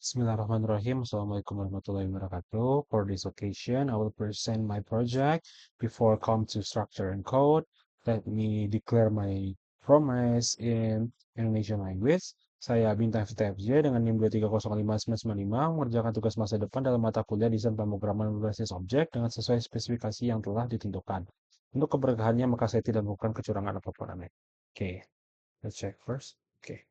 Bismillahirrahmanirrahim. Assalamualaikum warahmatullahi wabarakatuh. For this occasion, I will present my project. Before come to structure and code, let me declare my promise in Indonesian language. Saya Bintang FTFJ dengan NIM 2305995 mengerjakan tugas masa depan dalam mata kuliah desain pemrograman berbasis objek dengan sesuai spesifikasi yang telah ditentukan. Untuk keberkahannya, maka saya tidak melakukan kecurangan apapun aneh. Okay, let's check first. Okay.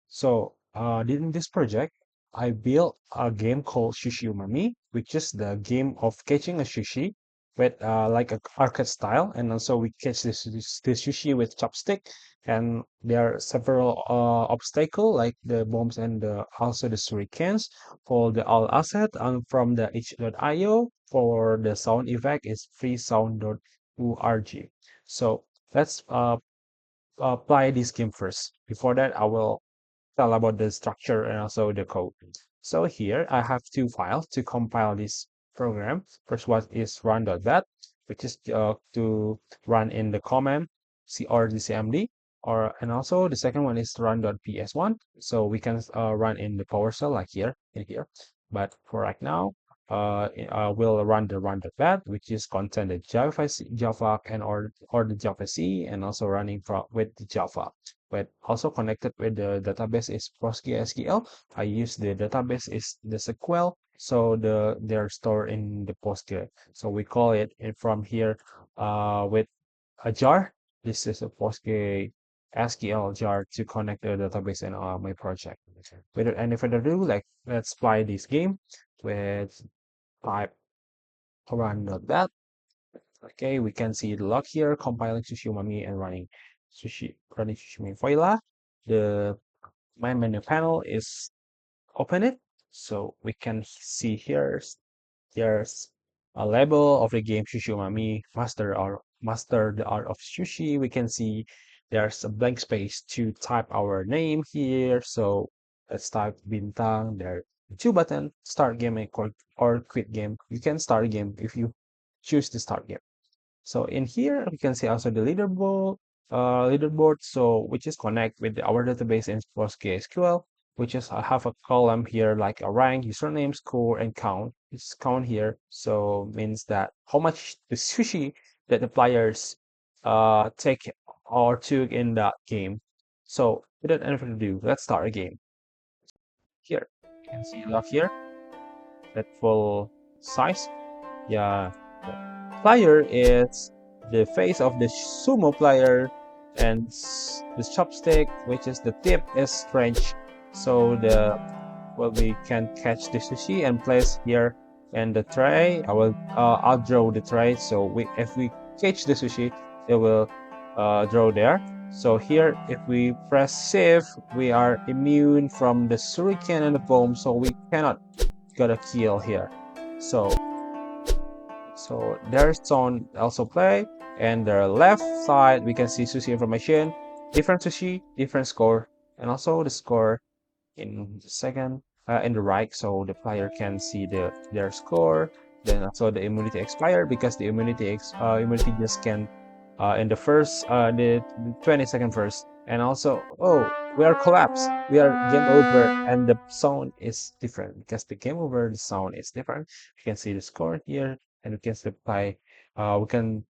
So, in this project, I built a game called Sushi Umami, which is the game of catching a sushi with like a arcade style, and also we catch this sushi with chopstick, and there are several obstacles like the bombs and also the shurikens for the all asset, and from the itch.io for the sound effect is freesound.org. So let's apply this game first. Before that, I will tell about the structure and also the code. So here I have two files to compile this program. First one is run.bat, which is to run in the command C or the CMD, and also the second one is run.ps1, so we can run in the PowerShell like here in here. But for right now, we'll run the run.bat, which is contain the Java and or the Java C, and also running from with the Java, but also connected with the database is PostgreSQL. I use the database is the SQL, so they're stored in the Postgre. So we call it from here with a jar. This is a PostgreSQL jar to connect the database in my project. Without any further ado, like let's play this game with type run.bat. Okay, we can see the log here, compiling Sushi Umami and running Sushi Umami Voila. The main menu panel is open it. So we can see here, there's a label of the game Sushi Umami, master the art of sushi. We can see there's a blank space to type our name here. So let's type Bintang. There are two buttons, start game or quit game. You can start a game if you choose to start game. So in here, we can see also the leaderboard, so which is connect with our database in PostgreSQL, which is I have a column here like a rank, username, score, and count. It's count here, so means that how much the sushi that the players take or took in that game. So without anything to do, let's start a game. Here, you can see log here, that full size. Yeah, the player is the face of the sumo player, and the chopstick, which is the tip, is strange. So we can catch the sushi and place here in the tray. I'll draw the tray. So if we catch the sushi, it will draw there. So here, if we press shift, we are immune from the shuriken and the bomb, so we cannot get a kill here. So there's sound also play, and the left side we can see sushi information, different sushi, different score, and also the score in the second in the right, so the player can see their score. Then also the immunity expire because the immunity just can in the first the 20-second first, and also we are collapsed, we are game over, and the sound is different because the game over the sound is different. You can see the score here, and we can still play. We can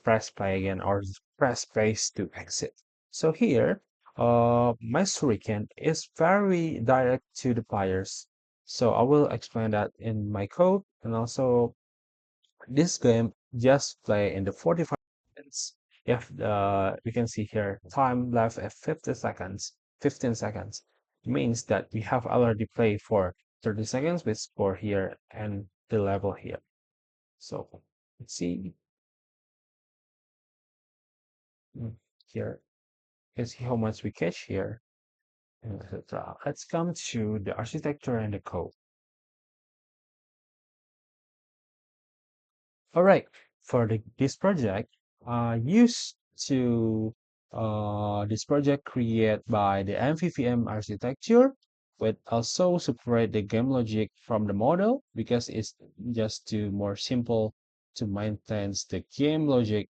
press play again or press space to exit. So here, my shuriken is very direct to the players. So I will explain that in my code, and also this game just play in the 45 seconds. If we can see here, time left at 50 seconds, 15 seconds, means that we have already played for 30 seconds with score here and the level here. So let's see here. You can see how much we catch here, and etc. Let's come to the architecture and the code. All right, for this project, used to this project created by the MVVM architecture, with also separate the game logic from the model because it's just too more simple to maintain the game logic.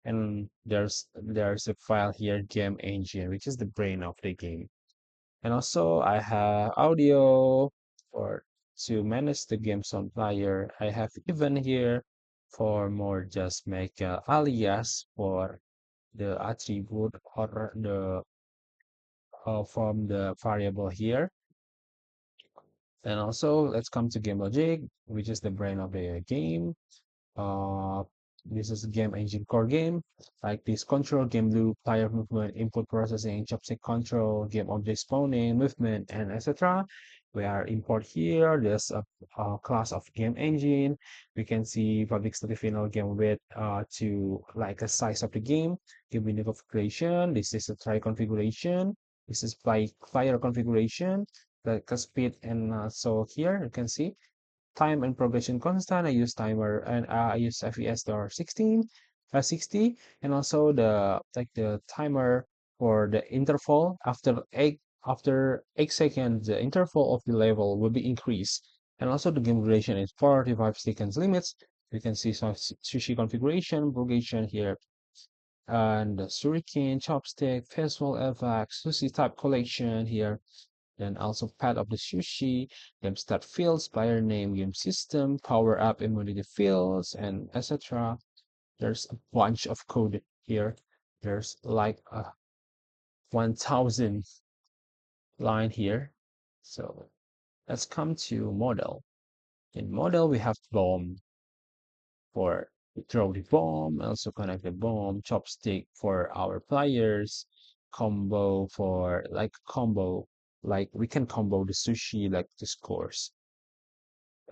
And there's a file here, game engine, which is the brain of the game. And also I have audio for to manage the game sound player. I have even here for more just make a alias for the attribute or the from the variable here. And also let's come to game logic, which is the brain of the game. Uh, this is a game engine core game, like this control, game loop, player movement, input processing, chopstick control, game object spawning, movement, and etc. We are import here. There's a class of game engine. We can see public static final game with to like a size of the game, game window configuration. This is a try configuration. This is player configuration, like a speed, and so here you can see time and progression constant. I use timer and I use FES star 60, and also the like the timer for the interval after 8 seconds, the interval of the level will be increased. And also the game duration is 45 seconds limits. You can see some sushi configuration, progression here, and the shuriken, chopstick, visual effects, sushi type collection here, then also path of the sushi, game start fields, player name, game system, power up immunity fields, and etc. There's a bunch of code here. There's like a 1000 line here. So let's come to model. In model, we have bomb for throw the bomb, also connect the bomb, chopstick for our players, combo for like combo, like we can combo the sushi like the scores.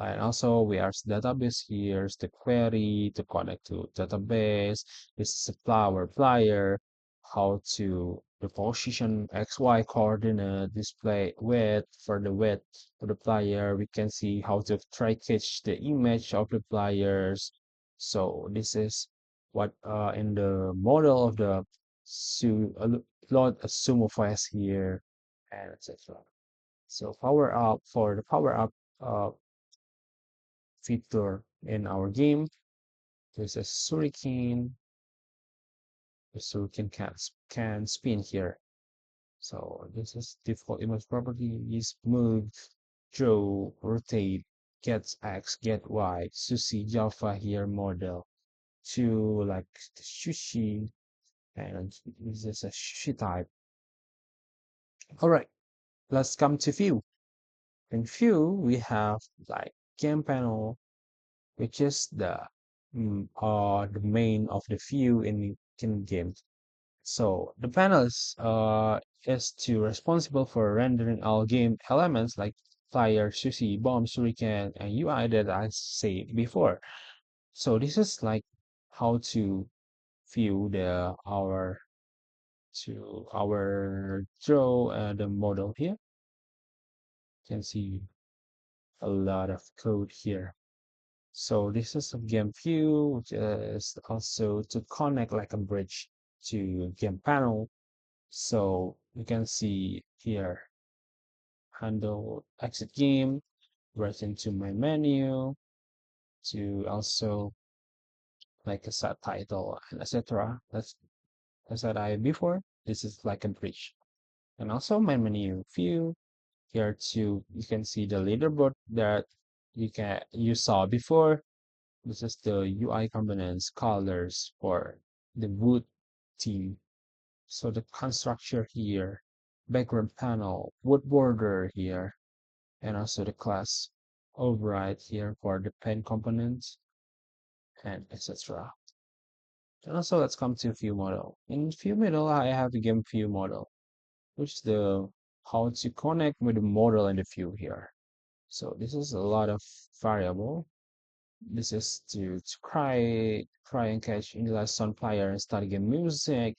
And also we have database here, the query to connect to database. This is a flower player, how to the position XY coordinate, display width for the width for the player. We can see how to try catch the image of the players. So this is what in the model of the lot of sumo files here and etc. So power up for the power up feature in our game. There's a shuriken. The shuriken can spin here. So this is default image properties: move, draw, rotate, get X, get Y, sushi Java here model to like the sushi, and this is a sushi type. All right, let's come to view. In view, we have like game panel, which is the main of the view in game. So the panels is to responsible for rendering all game elements like fire, sushi, bomb, shuriken, and UI that I said before. So this is like how to view our draw the model here. You can see a lot of code here. So this is a game view, which is also to connect like a bridge to game panel. So you can see here, handle exit game, right into my menu, to also like a subtitle and etc. That's as I before. This is like a bridge. And also my menu view here too. You can see the leaderboard that you saw before. This is the UI components colors for the boot team. So the constructor here, background panel, wood border here, and also the class override here for the pen components and etc. And also let's come to view model. In view model, I have the game view model, which is the how to connect with the model and the view here. So this is a lot of variable. This is to cry and catch in the last sound player and start game music,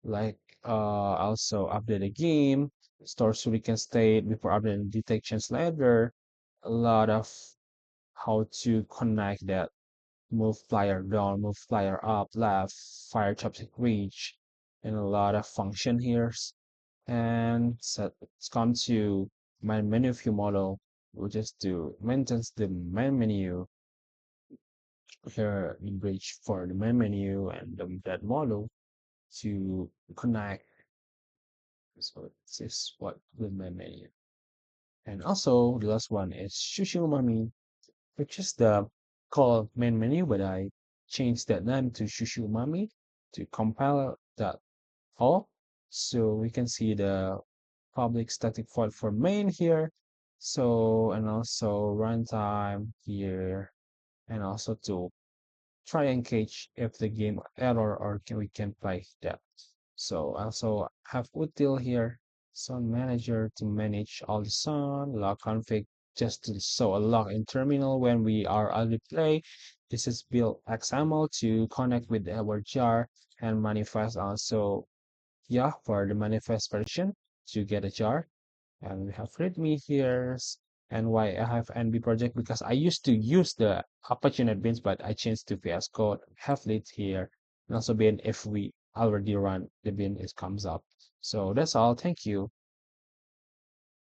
like also update the game, store shuriken state before updating detection slider, a lot of how to connect that, move flyer down, move flyer up, left, fire chopstick reach, and a lot of function here. And so it's come to my menu view model, which is to maintain the main menu here in bridge for the main menu and that model to connect So this is what the main menu. And also the last one is Shushu Mami, which is the called main menu, but I changed that name to Shushu Mami to compile that all. So we can see the public static void for main here. So, and also runtime here, and also to try and catch if the game error or we can play that. So also have util here, Sun Manager to manage all the Sun, log config just to show a log in terminal when we are on the play. This is build XML to connect with our jar and manifest also, yeah, for the manifest version to get a jar. And we have readme here. And why I have NB project, because I used to use the Apache NetBeans, but I changed to VS Code. Have lit here, and also bin if we already run the bin, it comes up. So that's all. Thank you.